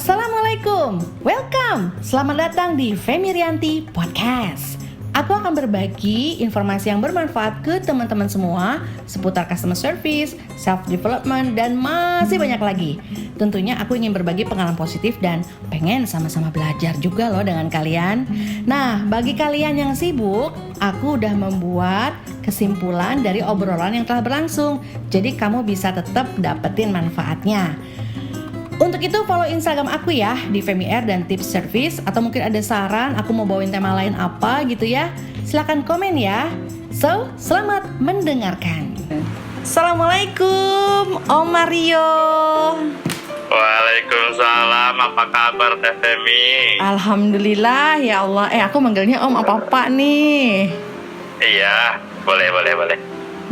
Assalamualaikum, welcome, selamat datang di Femi Rianti Podcast. Aku akan berbagi informasi yang bermanfaat ke teman-teman semua seputar customer service, self-development, dan masih banyak lagi. Tentunya aku ingin berbagi pengalaman positif dan pengen sama-sama belajar juga loh dengan kalian. Nah, bagi kalian yang sibuk, aku udah membuat kesimpulan dari obrolan yang telah berlangsung. Jadi kamu bisa tetap dapetin manfaatnya. Untuk itu follow Instagram aku ya di FemiR dan Tips Service. Atau mungkin ada saran aku mau bawain tema lain apa gitu ya, silakan komen ya. So, selamat mendengarkan. Assalamualaikum Om Mario. Waalaikumsalam, apa kabar Teh Femi? Alhamdulillah ya Allah. Aku manggilnya Om apa nih? Iya, boleh.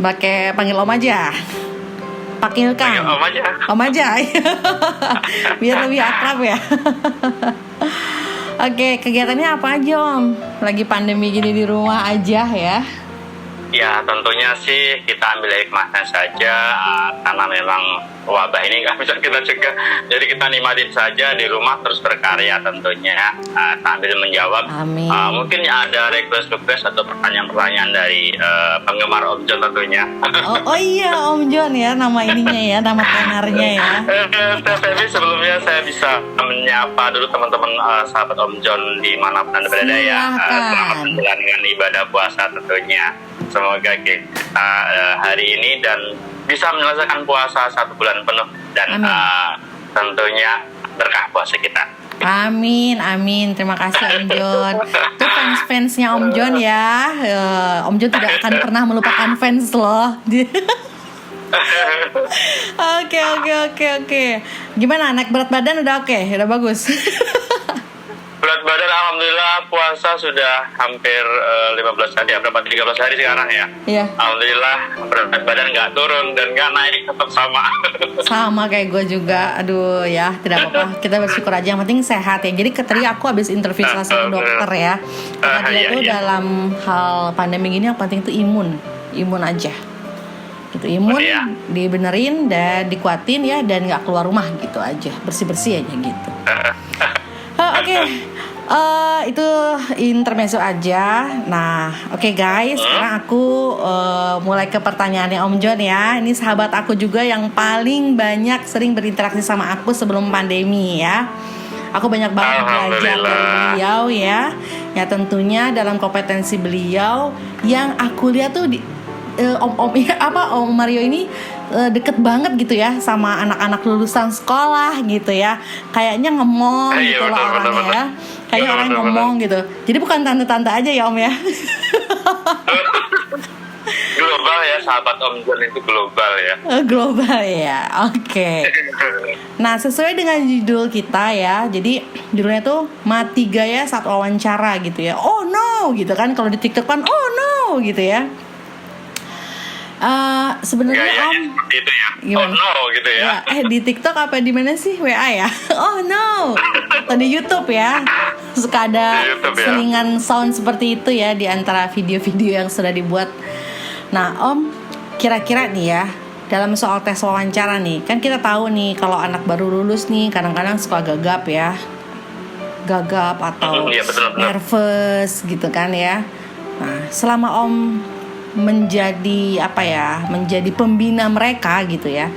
Pakai panggil Om aja. Panggil Kang. Om aja. Biar lebih akrab ya. Oke, kegiatannya apa aja Om? Lagi pandemi gini di rumah aja ya? Ya, tentunya sih kita ambil hikmahnya saja, karena memang wabah ini nggak bisa kita cegah. Jadi kita nikmatin saja di rumah terus berkarya tentunya, sambil menjawab. Mungkin ada request atau pertanyaan-pertanyaan dari penggemar Om John tentunya. Oh iya Om John ya, nama ininya ya, nama tenarnya ya. Tapi sebelumnya saya bisa menyapa dulu teman-teman sahabat Om John dimanapun Anda berada ya. Selamat menjalankan ibadah puasa tentunya. Semoga kita hari ini dan bisa menyelesaikan puasa 1 bulan penuh dan tentunya berkah puasa kita. Amin. Terima kasih Om John. Itu fans-fansnya Om John ya. Om John tidak akan pernah melupakan fans loh. Oke. Gimana, naik berat badan udah oke? Udah bagus? Berat badan alhamdulillah puasa sudah hampir 15 hari ya, berapa 13 hari sekarang ya. Iya. Alhamdulillah berat badan nggak turun dan nggak naik, tetap sama. Sama kayak gue juga. Aduh ya, tidak apa-apa. Kita bersyukur aja, yang penting sehat ya. Jadi tadi aku habis interview salah satu dokter ya. Kata dia tuh dalam hal pandemi gini yang penting itu imun aja. Gitu, imun dibenerin dan dikuatin ya, dan nggak keluar rumah gitu aja, bersih aja gitu. Oke. Itu intermezzo aja. Nah, oke guys, sekarang aku mulai ke pertanyaannya Om John ya. Ini sahabat aku juga yang paling banyak sering berinteraksi sama aku sebelum pandemi ya. Aku banyak banget belajar dari beliau ya. Ya tentunya dalam kompetensi beliau yang aku lihat tuh Om Mario ini deket banget gitu ya sama anak-anak lulusan sekolah gitu ya. Kayaknya ngemong gitu loh orangnya ya. Kayaknya orang ngomong gitu. Jadi bukan tante-tante aja ya Om ya. Global ya, sahabat Om John itu global ya. Global ya, oke. Nah, sesuai dengan judul kita ya. Jadi judulnya tuh Mati Gaya Saat Wawancara gitu ya. Oh no gitu kan, kalau di TikTok kan oh no gitu ya. Sebenarnya Om itu ya. Gimana? Oh no gitu ya. Di TikTok apa di mana sih? WA ya. Oh no. Atau di YouTube ya. Suka ada selingan sound seperti itu ya di antara video-video yang sudah dibuat. Nah, Om, kira-kira nih ya, dalam soal tes wawancara nih, kan kita tahu nih kalau anak baru lulus nih kadang-kadang suka gagap ya. Gagap atau nervous gitu kan ya. Nah, selama Om menjadi pembina mereka gitu ya,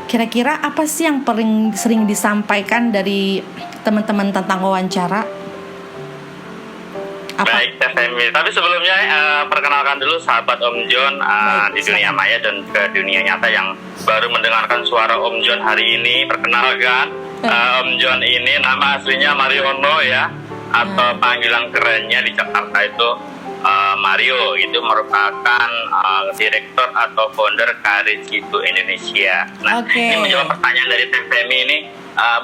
kira-kira apa sih yang paling sering disampaikan dari teman-teman tentang wawancara? Baik Teh Femi, tapi sebelumnya perkenalkan dulu sahabat Om John di dunia maya dan ke dunia nyata yang baru mendengarkan suara Om John hari ini. Perkenalkan, Om John ini nama aslinya Mariono ya, atau panggilan kerennya di Jakarta itu Mario. Itu merupakan direktur atau founder Karir Jitu Indonesia. Nah, ini menjawab pertanyaan dari Teh Femi ini,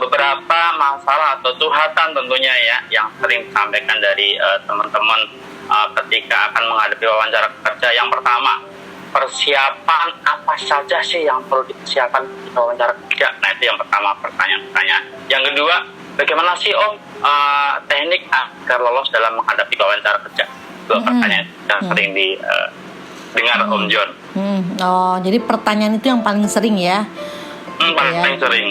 beberapa masalah atau curhatan tentunya ya yang sering disampaikan dari teman-teman ketika akan menghadapi wawancara kerja. Yang pertama, persiapan apa saja sih yang perlu dipersiapkan ketika wawancara kerja? Nah, itu yang pertama, pertanyaan. Yang kedua, bagaimana sih Om teknik agar lolos dalam menghadapi wawancara kerja? Dua pertanyaan yang sering didengar Om John. Oh, jadi pertanyaan itu yang paling sering ya? Paling sering.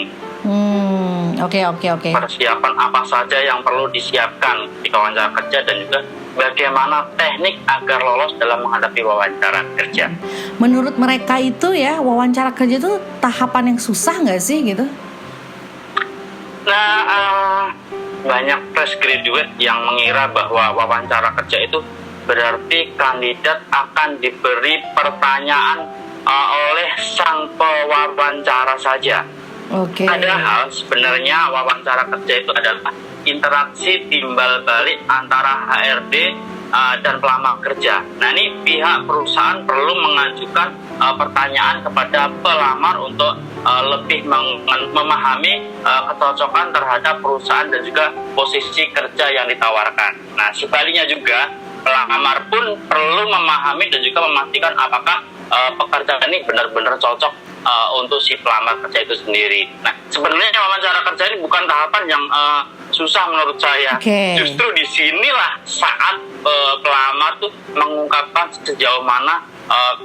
Oke. Persiapan apa saja yang perlu disiapkan di wawancara kerja dan juga bagaimana teknik agar lolos dalam menghadapi wawancara kerja. Menurut mereka itu ya, wawancara kerja itu tahapan yang susah nggak sih gitu? Nah, banyak fresh graduate yang mengira bahwa wawancara kerja itu berarti kandidat akan diberi pertanyaan oleh sang pewawancara saja. Oke. Padahal sebenarnya wawancara kerja itu adalah interaksi timbal balik antara HRD dan pelamar kerja. Nah, ini pihak perusahaan perlu mengajukan pertanyaan kepada pelamar untuk lebih memahami kecocokan terhadap perusahaan dan juga posisi kerja yang ditawarkan. Nah, sebaliknya juga pelamar pun perlu memahami dan juga memastikan apakah pekerjaan ini benar-benar cocok untuk si pelamar kerja itu sendiri. Nah, sebenarnya wawancara kerja ini bukan tahapan yang susah menurut saya. Justru disinilah saat pelamar tuh mengungkapkan sejauh mana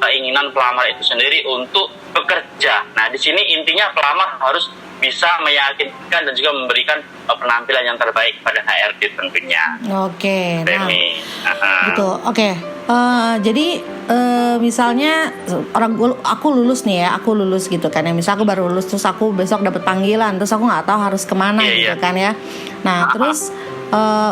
keinginan pelamar itu sendiri untuk bekerja. Nah, di sini intinya pelamar harus bisa meyakinkan dan juga memberikan penampilan yang terbaik pada HRD tentunya. Oke. Nah, betul. Oke. Jadi misalnya aku lulus nih ya, aku lulus gitu kan ya. Misal aku baru lulus terus aku besok dapat panggilan, terus aku nggak tahu harus kemana gitu kan ya. Nah terus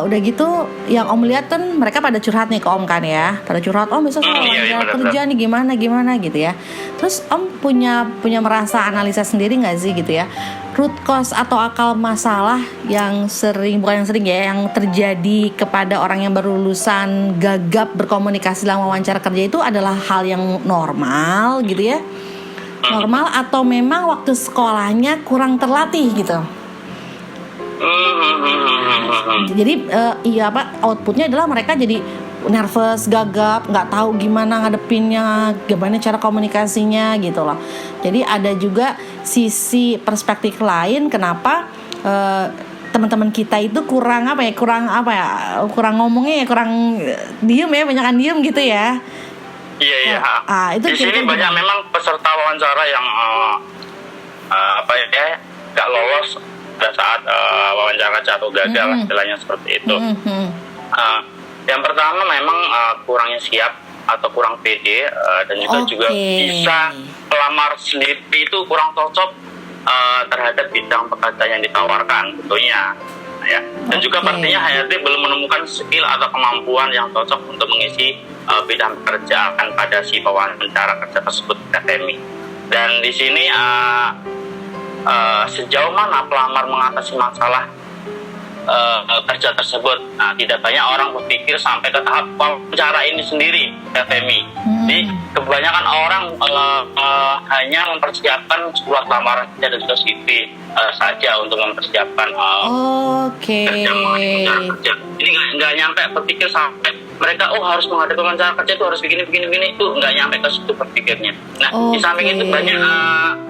udah gitu yang Om lihat kan mereka pada curhat nih ke Om kan ya, pada curhat besok soal kerja nih gimana gitu ya. Terus Om punya merasa analisa sendiri nggak sih gitu ya, root cause atau akal masalah yang yang terjadi kepada orang yang baru lulusan gagap berkomunikasi dalam wawancara kerja itu adalah hal yang normal gitu ya, normal atau memang waktu sekolahnya kurang terlatih gitu. Jadi outputnya adalah mereka jadi nervous, gagap, nggak tahu gimana ngadepinnya, gimana cara komunikasinya gitu loh. Jadi ada juga sisi perspektif lain kenapa teman-teman kita itu kurang ngomongnya ya, kurang diem ya, banyakan diem gitu ya. Iya. Itu di sini banyak memang peserta wawancara yang nggak lolos pada saat wawancara atau gagal istilahnya seperti itu. Yang pertama memang kurangnya siap atau kurang pede dan juga bisa pelamar sendiri itu kurang cocok terhadap bidang pekerjaan yang ditawarkan tentunya ya. Dan juga pastinya HRD belum menemukan skill atau kemampuan yang cocok untuk mengisi bidang pekerjaan pada si wawancara kerja tersebut KTMI. Dan di sini sejauh mana pelamar mengatasi masalah kerja tersebut. Nah, tidak banyak orang berpikir sampai ke tahap wawancara ini sendiri, KTMI. Jadi kebanyakan orang hanya mempersiapkan surat lamaran dan juga CV saja untuk mempersiapkan kerja. Ini nggak nyampe berpikir sampai mereka harus menghadapi wawancara kerja itu harus begini itu nggak nyampe ke situ berpikirnya. Nah, di samping itu banyak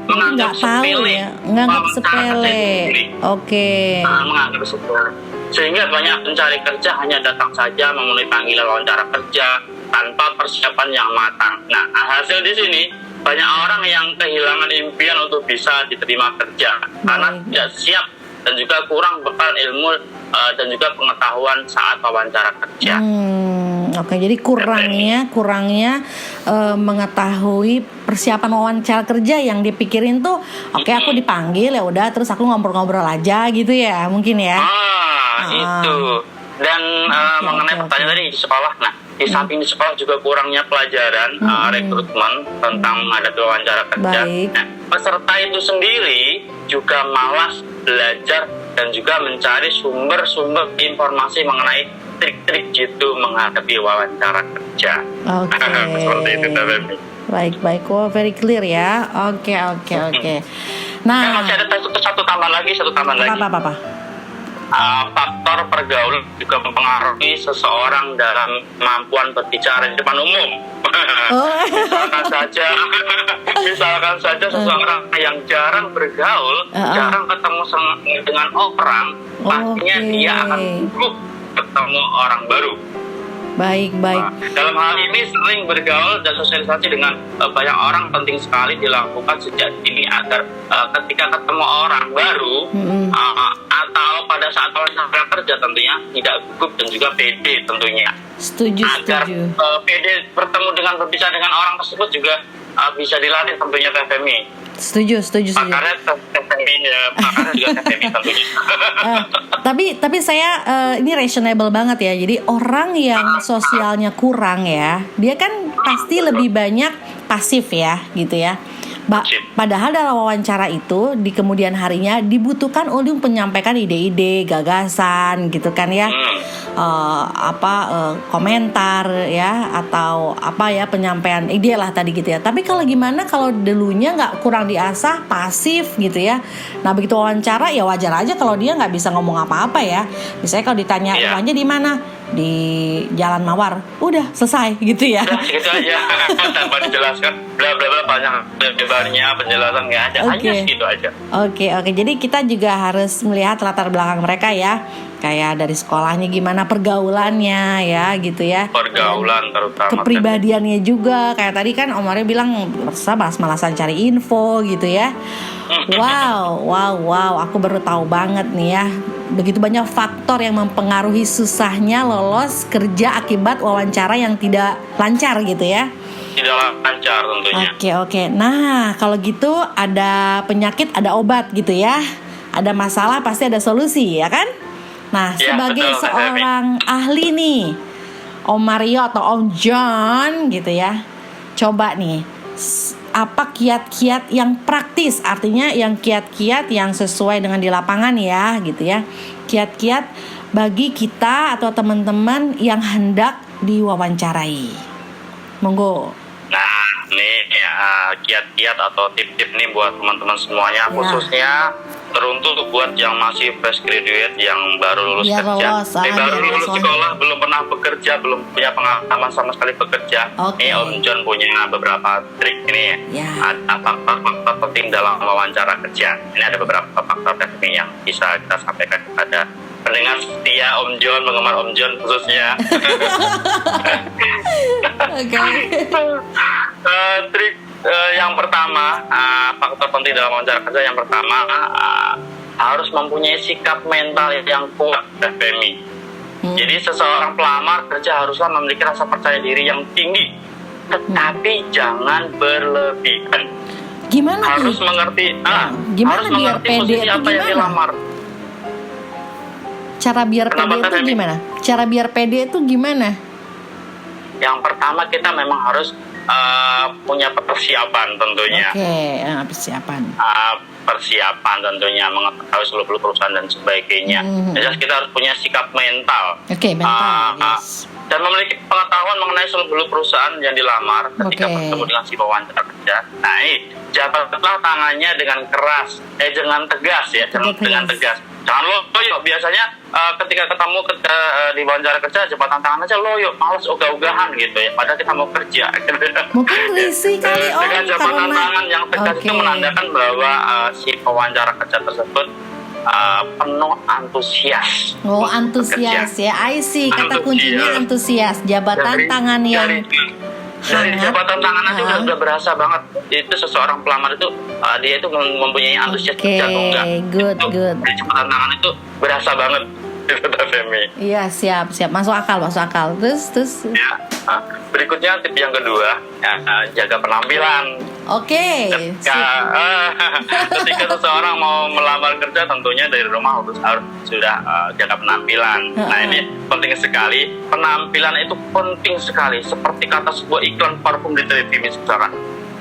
menganggap sepele, menganggap sepele. Menganggap sepele. Sehingga banyak pencari kerja hanya datang saja memenuhi panggilan wawancara kerja tanpa persiapan yang matang. Nah, hasil di sini banyak orang yang kehilangan impian untuk bisa diterima kerja karena tidak siap dan juga kurang bekal ilmu dan juga pengetahuan saat wawancara kerja. Jadi kurangnya mengetahui persiapan wawancara kerja yang dipikirin tuh aku dipanggil ya udah terus aku ngobrol-ngobrol aja gitu ya mungkin ya. Itu. Dan mengenai pertanyaan tadi di sekolah, nah di samping di sekolah juga kurangnya pelajaran rekrutmen tentang menghadapi wawancara kerja. Nah, peserta itu sendiri juga malas belajar dan juga mencari sumber-sumber informasi mengenai trik-trik jitu menghadapi wawancara kerja. Seperti itu, Baik, very clear ya. Oke. Nah, masih ada satu tambah lagi. Apa? Faktor pergaulan juga mempengaruhi seseorang dalam kemampuan berbicara di depan umum. Misalkan saja seseorang yang jarang bergaul, jarang ketemu dengan orang, pastinya dia akan buruk ketemu orang baru. Baik. Dalam hal ini sering bergaul dan sosialisasi dengan banyak orang penting sekali dilakukan sejak dini agar ketika ketemu orang baru saat wawancara kerja tentunya tidak gugup dan juga pede tentunya. Setuju. Agar pede bertemu dengan berbicara dengan orang tersebut juga bisa dilatih tentunya TFMI. Setuju. Pakarnya TFMI ya, pakarnya juga TFMI tentunya. Tapi saya ini reasonable banget ya. Jadi orang yang sosialnya kurang ya, dia kan pasti lebih banyak pasif ya, gitu ya. Padahal dalam wawancara itu di kemudian harinya dibutuhkan untuk menyampaikan ide-ide, gagasan gitu kan ya, komentar ya, atau apa ya, penyampaian ide lah tadi gitu ya. Tapi kalau gimana kalau dulunya nggak, kurang diasah, pasif gitu ya. Nah begitu wawancara ya wajar aja kalau dia nggak bisa ngomong apa-apa ya. Misalnya kalau ditanya rumahnya di mana, di Jalan Mawar, udah selesai gitu ya. Udah gitu aja tanpa dijelaskan bla bla bla, banyak lebarnya penjelasan nggak ada, hanya segitu aja. Oke. Jadi kita juga harus melihat latar belakang mereka ya, kayak dari sekolahnya gimana, pergaulannya ya gitu ya, Pergaulan terutama, kepribadiannya juga. Kayak tadi kan Om Aryo bilang malasan cari info gitu ya. Wow, aku baru tahu banget nih ya, begitu banyak faktor yang mempengaruhi susahnya lolos kerja akibat wawancara yang tidak lancar gitu ya. Tidak lancar tentunya. Oke. Nah kalau gitu ada penyakit ada obat gitu ya, ada masalah pasti ada solusi ya kan. Nah sebagai seorang ahli nih, Om Mario atau Om John gitu ya, coba nih apa kiat-kiat yang praktis, artinya yang kiat-kiat yang sesuai dengan di lapangan ya gitu ya, kiat-kiat bagi kita atau teman-teman yang hendak diwawancarai. Monggo. Nah nih ya, kiat-kiat atau tip-tip nih buat teman-teman semuanya, khususnya teruntuk buat yang masih fresh graduate, yang baru lulus kerja, baru lulus sekolah, belum pernah bekerja, belum punya pengalaman sama sekali bekerja. Nih Om John punya beberapa trik ini, faktor-faktor penting dalam wawancara kerja. Ini ada beberapa faktor penting yang bisa kita sampaikan kepada pendengar setia Om John, penggemar Om John khususnya. Trik yang pertama, faktor penting dalam wawancara kerja yang pertama, harus mempunyai sikap mental yang kuat, FMI. Jadi seseorang pelamar kerja haruslah memiliki rasa percaya diri yang tinggi, tetapi jangan berlebihan. Gimana harus nih? mengerti, Gimana harus biar mengerti pede posisi itu apa yang dilamar. Cara biar pede itu gimana? Cara biar pede itu gimana? Yang pertama kita memang harus punya persiapan tentunya. Persiapan tentunya, mengetahui seluruh perusahaan dan sebagainya. Jadi kita harus punya sikap mental. Dan memiliki pengetahuan mengenai seluruh perusahaan yang dilamar ketika bertemu dengan si wawancara kerja. Nah ini, jabatlah tangannya dengan keras, dengan tegas ya, dengan tegas. Jangan loyo. Biasanya ketika ketemu di wawancara kerja, jabatan tangan aja loyo, malas ogah-ogahan gitu ya. Padahal kita mau kerja. Mungkin risih kali Om. Dengan jabatan tangan yang tegas itu menandakan bahwa si pewawancara kerja tersebut penuh antusias. Antusias ya, I see. Kata kuncinya antusias. Jabatan tangan yang dari jabatan tangan aja udah berasa banget itu seseorang pelamar itu dia itu mempunyai antusias kerja atau enggak. Good. Dari jabatan tangan itu berasa banget itu Femi. Iya, siap. Masuk akal. Terus. Ya, berikutnya tip yang kedua, jaga penampilan. Ketika seseorang mau melamar kerja, tentunya dari rumah harus sudah jaga penampilan. Nah ini penting sekali. Penampilan itu penting sekali. Seperti kata sebuah iklan parfum di televisi misalkan.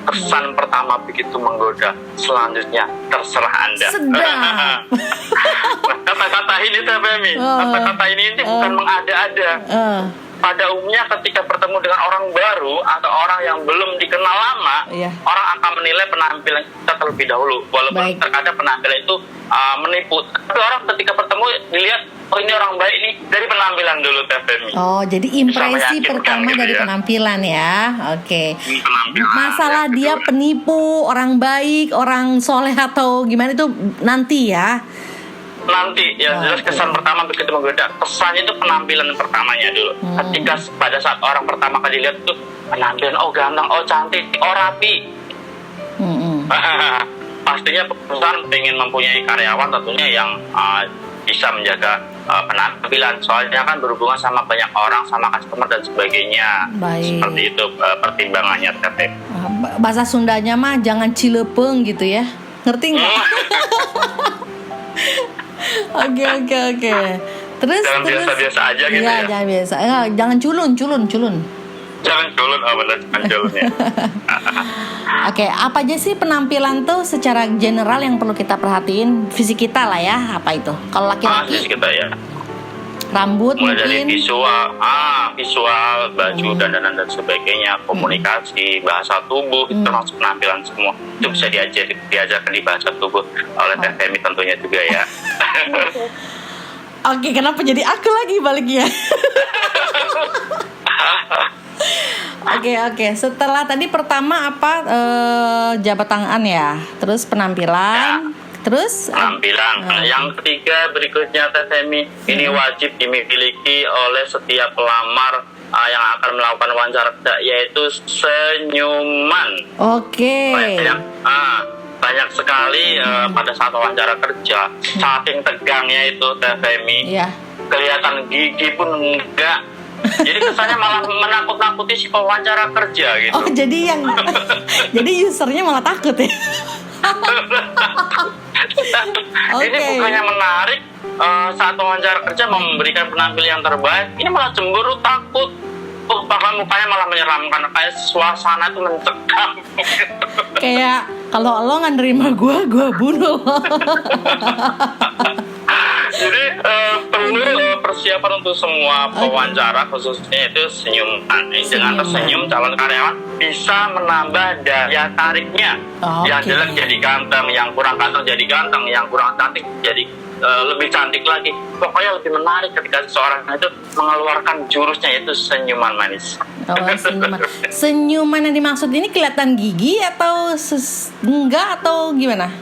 Kesan pertama begitu menggoda, selanjutnya terserah Anda. Sedap. Kata-kata ini Femi, kata-kata ini bukan mengada-ada. Pada umumnya ketika bertemu dengan orang baru atau orang yang belum dikenal lama, orang akan menilai penampilan kita terlebih dahulu. Walaupun terkadang penampilan itu menipu, tapi orang ketika bertemu dilihat, oh ini orang baik nih dari penampilan dulu, Femi. Jadi impresi pertama gitu dari penampilan ya. Masalah dia penipu, orang baik, orang soleh atau gimana itu nanti ya. Jelas kesan pertama begitu menggoda. Kesannya itu penampilan pertamanya dulu. Ketika pada saat orang pertama kali lihat tuh penampilan, oh ganteng, oh cantik, oh rapi. Pastinya perusahaan ingin mempunyai karyawan tentunya yang bisa menjaga penampilan, soalnya kan berhubungan sama banyak orang, sama customer dan sebagainya. Baik. Seperti itu pertimbangannya, Teh. Bahasa Sundanya mah jangan cilepeng gitu ya, ngerti nggak? Oke. Terus Jangan biasa-biasa aja gitu ya. Jangan biasa. Jangan culun. Jangan culun, benar, jangan culunnya. Oke, apa aja sih penampilan tuh secara general yang perlu kita perhatiin? Fisik kita lah ya, apa itu? Kalau laki-laki, Fisik kita ya. rambut Mulai dari mungkin. visual, baju, dandanan dan sebagainya, komunikasi, bahasa tubuh, itu termasuk penampilan semua. Itu bisa diajarkan di bahasa tubuh oleh Teh Femi tentunya juga ya. Oke, kenapa jadi aku lagi baliknya? Oke. Setelah tadi pertama apa jabat tangan ya, terus penampilan, terus Penampilan. Yang ketiga berikutnya Teh Femi, ini wajib dimiliki oleh setiap pelamar yang akan melakukan wawancara kerja, yaitu senyuman. Oke. Banyak sekali pada saat wawancara kerja, saking tegangnya itu Teh Femi, Iya. kelihatan gigi pun enggak. Jadi kesannya malah menakut-nakuti si pewawancara kerja gitu. Oh, jadi jadi usernya malah takut ya. Ini bukannya menarik, saat wawancara kerja memberikan penampilan yang terbaik, ini malah cemburu, takut. Bahkan mukanya malah menyeramkan, kayak suasana itu mencekam. Kayak kalau lo nggak nerima gue bunuh lo. Jadi perlu persiapan untuk semua pewawancara, khususnya itu senyuman. Dengan tersenyum, calon karyawan bisa menambah daya tariknya. Yang jelek jadi ganteng, yang kurang ganteng jadi ganteng, yang kurang cantik jadi lebih cantik lagi. Pokoknya lebih menarik ketika seseorang itu mengeluarkan jurusnya, yaitu senyuman manis. Oh, senyuman. Senyuman yang dimaksud ini kelihatan gigi atau enggak atau gimana?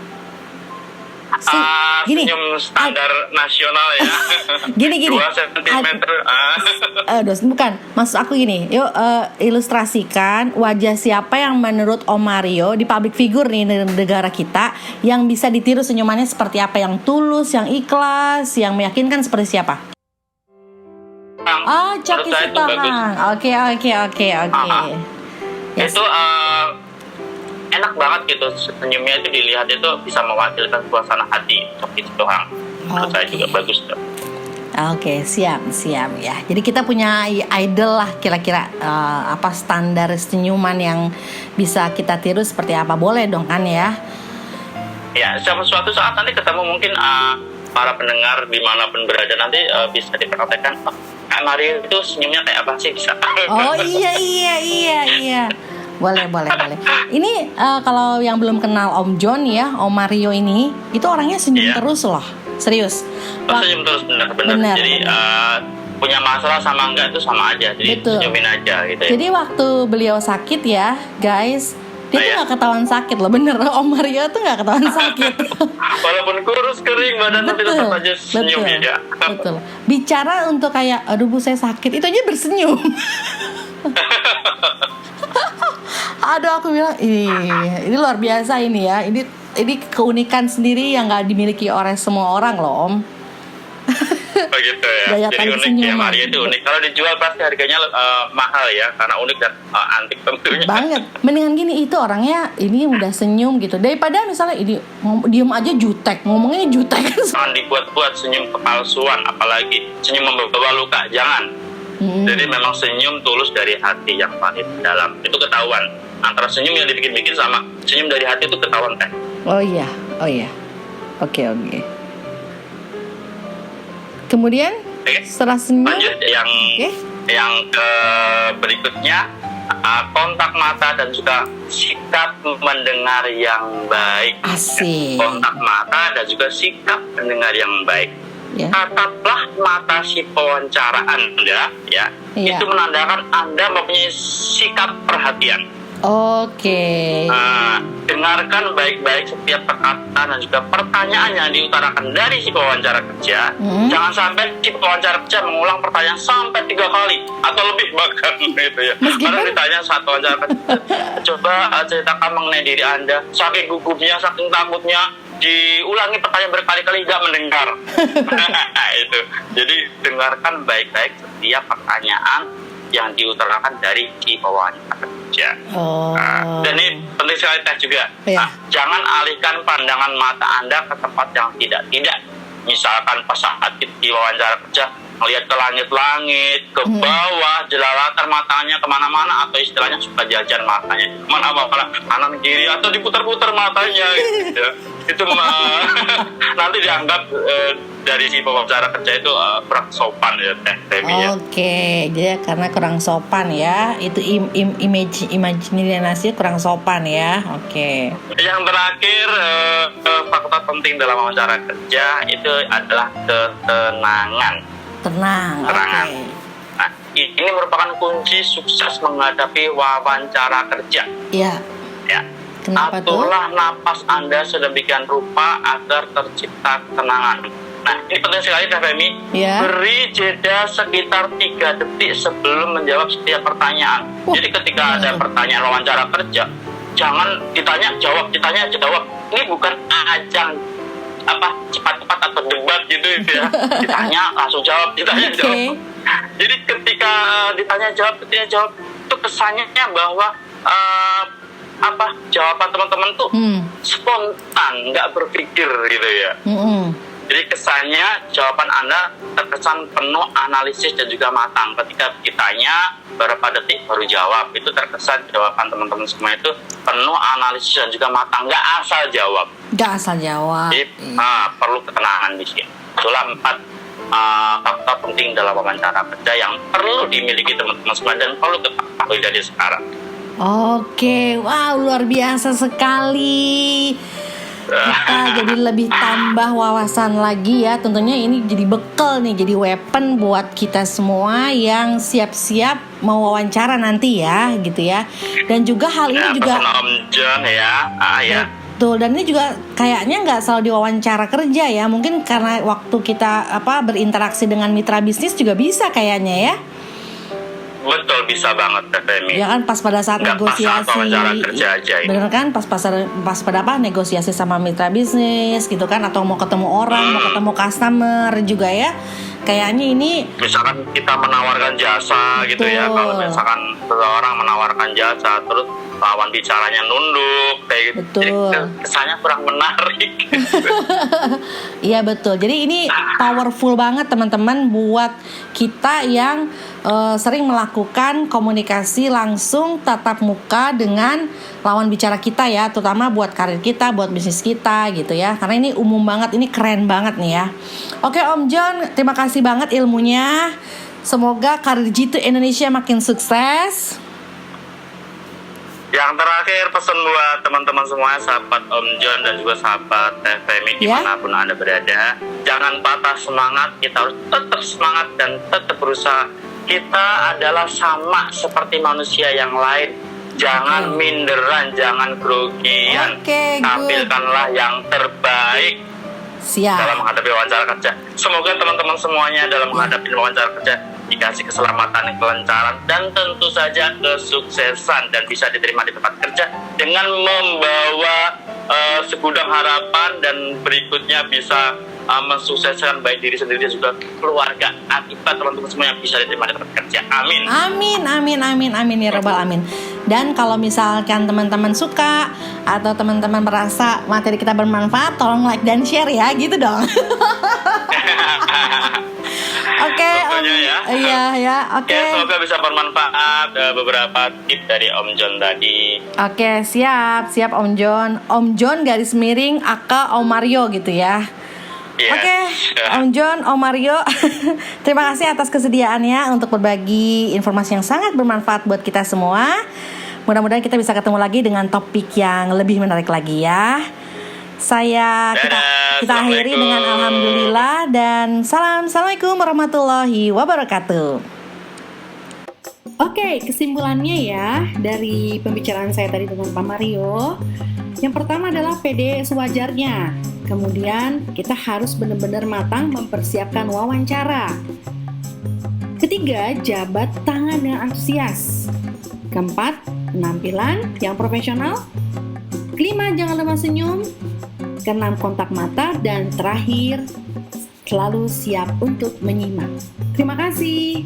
Gini. Senyum standar nasional ya. Gini. 2 sentimeter. Bukan, maksud aku gini. Yuk ilustrasikan wajah siapa yang menurut Om Mario di public figure nih di negara kita yang bisa ditiru senyumannya seperti apa, yang tulus, yang ikhlas, yang meyakinkan, seperti siapa? Coki Sitohang. Oke. Yes. Itu enak banget gitu, senyumnya itu dilihat itu bisa mewakilkan suasana hati Coki Sitohang. Menurut saya juga bagus tuh. Oke, siap ya. Jadi kita punya idol lah kira-kira apa standar senyuman yang bisa kita tiru seperti apa, boleh dong kan ya? Ya, suatu saat nanti ketemu mungkin para pendengar dimanapun berada nanti bisa diperhatikan. Mario itu senyumnya kayak apa sih, bisa? Oh iya. Boleh. Ini kalau yang belum kenal Om John ya, Om Mario ini, itu orangnya senyum terus loh, serius. Senyum terus, benar. Jadi punya masalah sama enggak itu sama aja, jadi senyumin aja gitu ya. Jadi waktu beliau sakit ya, guys, dia tuh nggak ketahuan sakit loh, bener. Om Mario tuh nggak ketahuan sakit. Walaupun kurus kering badan tapi tetap aja senyum ya. Betul. Bicara untuk kayak, aduh bu saya sakit, itu aja bersenyum. Aduh aku bilang ini luar biasa ini ya, ini keunikan sendiri yang nggak dimiliki oleh semua orang loh Om. Begitu ya. Daya jadi tarik unik senyuman. ya, Maria itu unik. Kalau dijual pasti harganya mahal ya, karena unik dan antik tentunya. Banget. Mendingan gini, itu orangnya ini udah senyum gitu, daripada misalnya ini diem aja jutek, ngomongnya jutek. Jangan dibuat-buat senyum kepalsuan, apalagi senyum membawa luka, jangan. Jadi memang senyum tulus dari hati yang paling dalam, itu ketahuan. Antara senyum yang dibikin-bikin sama senyum dari hati itu ketahuan Teh. Oh iya. Oke. Kemudian setelah senyum, lanjut yang ke berikutnya, kontak mata dan juga sikap mendengar yang baik. Asik. Kontak mata dan juga sikap mendengar yang baik. Tataplah mata si pewawancara Anda ya. Itu menandakan Anda mempunyai sikap perhatian. Oke. Dengarkan baik-baik setiap perkataan dan juga pertanyaan yang diutarakan dari si pewawancara kerja. Jangan sampai si pewawancara kerja mengulang pertanyaan sampai 3 kali atau lebih bahkan gitu ya. Karena ditanya saat wawancara kerja, coba ceritakan mengenai diri Anda. Saking gugupnya, saking takutnya, diulangi pertanyaan berkali-kali nggak mendengar. Itu. Jadi dengarkan baik-baik setiap pertanyaan yang diutarakan dari si pewawancara kerja. Dan ini penting sekali Teh juga. Jangan alihkan pandangan mata Anda ke tempat yang tidak. Misalkan pas saat di wawancara kerja melihat ke langit-langit, ke bawah, jelalatan matanya kemana-mana, atau istilahnya suka jajan matanya kemana-mana, kanan kiri, atau diputar-putar matanya gitu. Itu nanti dianggap dari si pewawancara kerja itu kurang sopan ya Teh Femi ya. Oke, jadi karena kurang sopan ya, itu imajinasinya kurang sopan ya. Oke. Yang terakhir, fakta penting dalam wawancara kerja itu adalah ketenangan. Tenang. Okay. Nah, ini merupakan kunci sukses menghadapi wawancara kerja. Iya. Ya. Kenapa Aturlah napas Anda sedemikian rupa agar tercipta ketenangan. Nah, ini penting sekali Teh Femi. Beri jeda sekitar 3 detik sebelum menjawab setiap pertanyaan. Jadi ketika ada pertanyaan wawancara kerja, jangan ditanya jawab. Ini bukan ajang cepat-cepat atau debat gitu ya. Ditanya langsung jawab, ditanya jawab. Jadi ketika ditanya jawab itu kesannya bahwa jawaban teman-teman tuh spontan, nggak berpikir gitu ya. Jadi kesannya jawaban Anda terkesan penuh analisis dan juga matang. Ketika ditanya beberapa detik baru jawab, itu terkesan jawaban teman-teman semua itu penuh analisis dan juga matang, nggak asal jawab. Jadi perlu ketenangan di sini. Itulah 4 fakta penting dalam wawancara kerja yang perlu dimiliki teman-teman semua dan perlu ketahui dari sekarang. Oke, wow, luar biasa sekali. Kita jadi lebih tambah wawasan lagi ya. Tentunya ini jadi bekal nih, jadi weapon buat kita semua yang siap-siap mau wawancara nanti ya, gitu ya. Dan juga hal ini juga Om John ya. Betul, dan ini juga kayaknya nggak selalu di wawancara kerja ya. Mungkin karena waktu kita berinteraksi dengan mitra bisnis juga bisa kayaknya ya. Betul, bisa banget Teh Femi. Ya kan pas pada saat negosiasi. Bener kan pas pada negosiasi sama mitra bisnis gitu kan, atau mau ketemu orang, mau ketemu customer juga ya. Kayaknya ini misalkan kita menawarkan jasa gitu ya. Kalau misalkan seseorang menawarkan jasa terus lawan bicaranya nunduk kayak gitu. Jadi kesannya kurang menarik. Iya betul. Jadi ini powerful banget teman-teman buat kita yang sering melakukan komunikasi langsung tatap muka dengan lawan bicara kita ya, terutama buat karir kita, buat bisnis kita gitu ya. Karena ini umum banget, ini keren banget nih ya. Oke Om John, terima kasih banget ilmunya. Semoga karir Jitu Indonesia makin sukses. Yang terakhir pesan buat teman-teman semua, sahabat Om John dan juga sahabat Teh Femi dimanapun Anda berada, jangan patah semangat, kita harus tetap semangat dan tetap berusaha. Kita adalah sama seperti manusia yang lain. Jangan minderan, jangan grogian. Tampilkanlah yang terbaik dalam menghadapi wawancara kerja. Semoga teman-teman semuanya dalam menghadapi wawancara kerja dikasih keselamatan, kelancaran, dan tentu saja kesuksesan, dan bisa diterima di tempat kerja dengan membawa segudang harapan, dan berikutnya bisa mensukseskan baik diri sendiri dan juga keluarga akibat teman-teman semua yang bisa diterima di tempat kerja. Amin. Amin ya rabbal alamin. Dan kalau misalkan teman-teman suka atau teman-teman merasa materi kita bermanfaat, tolong like dan share ya, gitu dong. Oke, Oke. Semoga bisa bermanfaat beberapa tips dari Om John tadi. Oke, siap Om John. Om John _ aka Om Mario gitu ya. Oke, Om John, Om Mario, terima kasih atas kesediaannya untuk berbagi informasi yang sangat bermanfaat buat kita semua. Mudah-mudahan kita bisa ketemu lagi dengan topik yang lebih menarik lagi ya. Kita akhiri dengan alhamdulillah dan assalamualaikum warahmatullahi wabarakatuh. Oke, kesimpulannya ya dari pembicaraan saya tadi dengan Pak Mario. Yang pertama adalah pede sewajarnya. Kemudian kita harus benar-benar matang mempersiapkan wawancara. Ketiga, jabat tangan dengan antusias. Keempat, penampilan yang profesional. Kelima, jangan lupa senyum. keenam kontak mata, dan terakhir selalu siap untuk menyimak. Terima kasih.